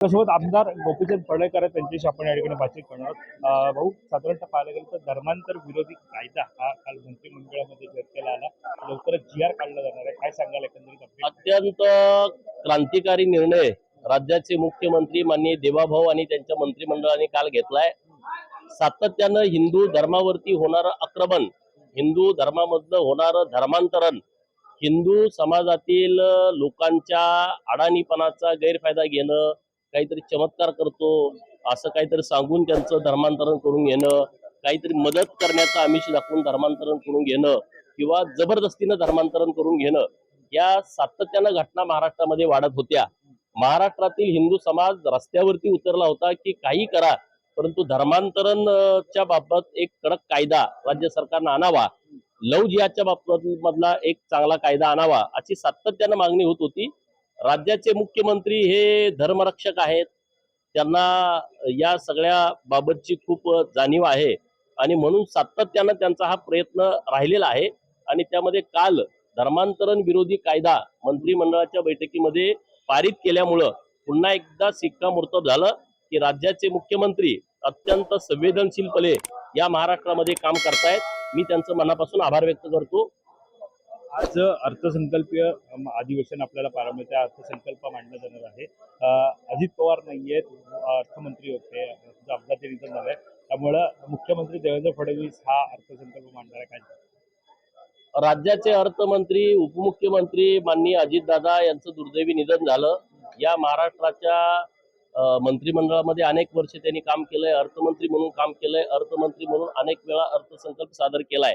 त्यासोबत आमदार गोपीचंद पडळकर त्यांच्याशी आपण या ठिकाणी बातचीत करणार आहोत। भाऊ, साधारणतः पाहायला गेलं तर धर्मांतर विरोधी कायदा हा काल मंत्रिमंडळामध्ये चर्चेला आला, लवकरच GR काढला जाणार आहे, काय सांगाल एकंदरीत अपडेट? अत्यंत क्रांतिकारी निर्णय राज्याचे मुख्यमंत्री माननीय देवाभाऊ आणि त्यांच्या मंत्रिमंडळाने काल घेतलाय। सातत्यानं हिंदू धर्मावरती होणारं आक्रमण, हिंदू धर्मामधलं होणारं धर्मांतरण, हिंदू समाजातील लोकांच्या अडाणीपणाचा गैरफायदा घेणं, काहीतरी चमत्कार करतो असं काहीतरी सांगून त्यांचं धर्मांतरण करून घेणं, काहीतरी मदत करण्याचं आमिष दाखवून धर्मांतरण करून घेणं किंवा जबरदस्तीनं धर्मांतरण करून घेणं, या सातत्यानं घटना महाराष्ट्रामध्ये वाढत होत्या। महाराष्ट्रातील हिंदू समाज रस्त्यावरती उतरला होता की काही करा, परंतु धर्मांतरणच्या बाबत एक कडक कायदा राज्य सरकारनं आणावा, लव्ह जिहादच्या बाबत मधला एक चांगला कायदा आणावा अशी सातत्यानं मागणी होत होती। राज्याचे मुख्यमंत्री हे धर्मरक्षक आहेत, त्यांना या सगळ्या बाबतची खूप जाणीव आहे आणि म्हणून सातत्यानं त्यांचा हा प्रयत्न राहिलेला आहे। आणि त्यामध्ये काल धर्मांतरण विरोधी कायदा मंत्रिमंडळाच्या बैठकीमध्ये पारित केल्यामुळं पुन्हा एकदा शिक्कामोर्तब झालं की राज्याचे मुख्यमंत्री अत्यंत संवेदनशीलपणे या महाराष्ट्रामध्ये काम करतायत। मी त्यांचं मनापासून आभार व्यक्त करतो। आज अर्थसंकल्पीय अधिवेशन आपल्याला पाहायला मिळते, अर्थसंकल्प मांडला जाणार आहे। अजित पवार नाहीयेत, अर्थमंत्री होते, अपघाती निधन झालंय, त्यामुळं मुख्यमंत्री देवेंद्र फडणवीस हा अर्थसंकल्प मांडणार आहे। काय राज्याचे अर्थमंत्री उपमुख्यमंत्री माननीय अजितदादा यांचं दुर्दैवी निधन झालं। या महाराष्ट्राच्या मंत्रिमंडळामध्ये अनेक वर्ष त्यांनी काम केलंय, अर्थमंत्री म्हणून काम केलंय, अर्थमंत्री म्हणून अनेक वेळा अर्थसंकल्प सादर केलाय।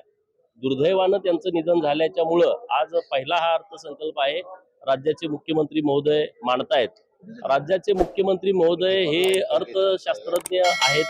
दुर्दैवानं त्यांचं निधन झाल्याच्यामुळं आज पहिला हा अर्थसंकल्प आहे राज्याचे मुख्यमंत्री महोदय मांडतायत। राज्याचे मुख्यमंत्री महोदय हे अर्थशास्त्रज्ञ आहेत,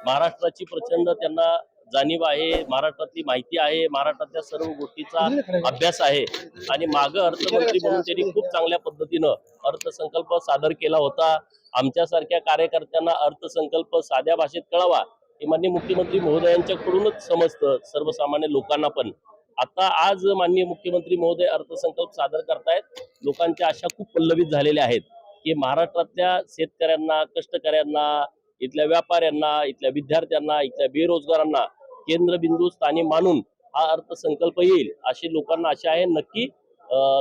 महाराष्ट्राची प्रचंड त्यांना जाणीव आहे, महाराष्ट्रातली माहिती आहे, महाराष्ट्रातल्या सर्व गोष्टीचा अभ्यास आहे आणि मागं अर्थमंत्री म्हणून त्यांनी खूप चांगल्या पद्धतीनं अर्थसंकल्प सादर केला होता। आमच्यासारख्या कार्यकर्त्यांना अर्थसंकल्प साध्या भाषेत कळावा हे माननीय मुख्यमंत्री महोदयांच्याकडूनच समजतं, सर्वसामान्य लोकांना पण। आता आज माननीय मुख्यमंत्री महोदय अर्थसंकल्प सादर करतायत। लोकांच्या आशा खूप पल्लवित झालेल्या आहेत की महाराष्ट्रातल्या शेतकऱ्यांना, कष्टकऱ्यांना, इथल्या व्यापाऱ्यांना, इथल्या विद्यार्थ्यांना, इथल्या बेरोजगारांना केंद्रबिंदू स्थानी मानून हा अर्थसंकल्प येईल अशी लोकांना आशा आहे। नक्की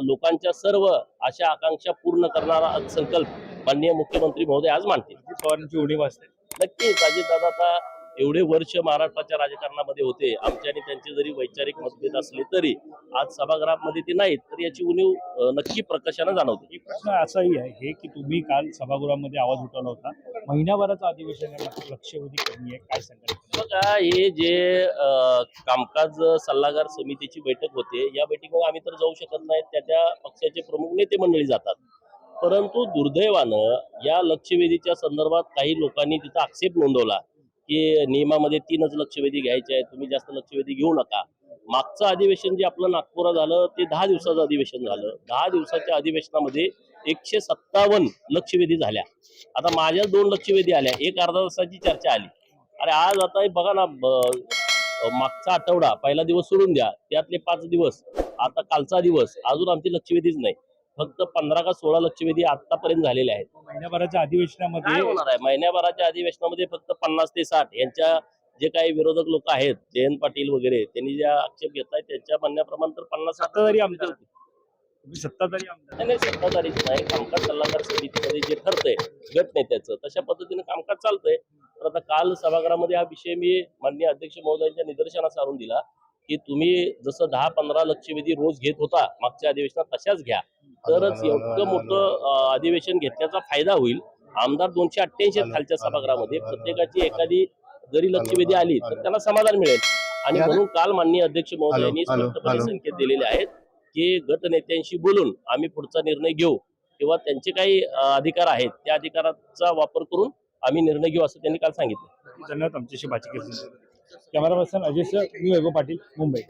लोकांच्या सर्व आशा आकांक्षा पूर्ण करणारा अर्थसंकल्प माननीय मुख्यमंत्री महोदय आज मांडतील। अजित पवारांची उणीव असते नक्कीच। अजितदादा आता एवढे वर्ष महाराष्ट्राच्या राजकारणामध्ये होते, आमचे आणि त्यांचे जरी वैचारिक मतभेद असले तरी आज सभागृहामध्ये ते नाहीत, तर याची उणीव नक्की प्रकाशानं जाणवते। एक प्रश्न असाही आहे की तुम्ही काल सभागृहामध्ये आवाज उठवला होता, महिन्याभराचं अधिवेशन आहे, लक्षवेधी कमी आहे, काय सांगाल? बघा, हे जे कामकाज सल्लागार समितीची बैठक होते, या बैठकीमध्ये आम्ही तर जाऊ शकत नाही, त्या पक्षाचे प्रमुख नेते मंडळी जातात। परंतु दुर्दैवानं या लक्षवेधीच्या संदर्भात काही लोकांनी तिथं आक्षेप नोंदवला की नियमामध्ये 3च लक्षवेधी घ्यायचे आहेत, तुम्ही जास्त लक्षवेधी घेऊ नका। मागचं अधिवेशन जे आपलं नागपुरात झालं ते 10 दिवसाचं अधिवेशन झालं। 10 दिवसाच्या अधिवेशनामध्ये 157 लक्षवेधी झाल्या। आता माझ्या 2 लक्षवेधी आल्या, एक अर्धा तासाची चर्चा आली। अरे आज आता बघा ना, मागचा आठवडा पहिला दिवस सोडून द्या, त्यातले 5 दिवस, आता कालचा दिवस, अजून आमची लक्षवेधीच नाही। फक्त 15 का 16 लक्षवेधी आतापर्यंत झालेले आहेत। महिन्याभराच्या अधिवेशनामध्ये काय होणार आहे? महिन्याभराच्या अधिवेशनामध्ये फक्त 50 ते 60 यांच्या जे काही विरोधक लोक आहेत, जयंत पाटील वगैरे, त्यांनी ज्या आक्षेप घेतलाय त्यांच्या म्हणण्याप्रमाणे तर 50 सत्ताधारी आमदार होते, तुम्ही सत्ताधारी आमदार नाही, सत्ताधारीच नाही, कामकाज सल्लागार समितीमध्ये जे ठरतंय गट नेत्याचं तशा पद्धतीने कामकाज चालतंय। तर आता काल सभागृहामध्ये हा विषय मी माननीय अध्यक्ष महोदयांच्या निदर्शनास आणून दिला की तुम्ही जसं 10-15 लक्षवेधी रोज घेत होता मागच्या अधिवेशनात तशाच घ्या, तरच एवढं मोठं अधिवेशन घेतल्याचा फायदा होईल। आमदार 288 आहेत खालच्या सभागृहामध्ये, प्रत्येकाची एखादी जरी लक्षवेधी आली तर त्यांना समाधान मिळेल। आणि म्हणून काल माननीय अध्यक्ष महोदयांनी स्पष्टपणे संकेत दिलेले आहेत की गट नेत्यांशी बोलून आम्ही पुढचा निर्णय घेऊ किंवा त्यांचे काही अधिकार आहेत त्या अधिकाराचा वापर करून आम्ही निर्णय घेऊ असं त्यांनी काल सांगितलं। धन्यवाद आमच्याशी बातचीत केली। कॅमेरा पर्सन अजय सर, मी वैभव पाटील, मुंबई।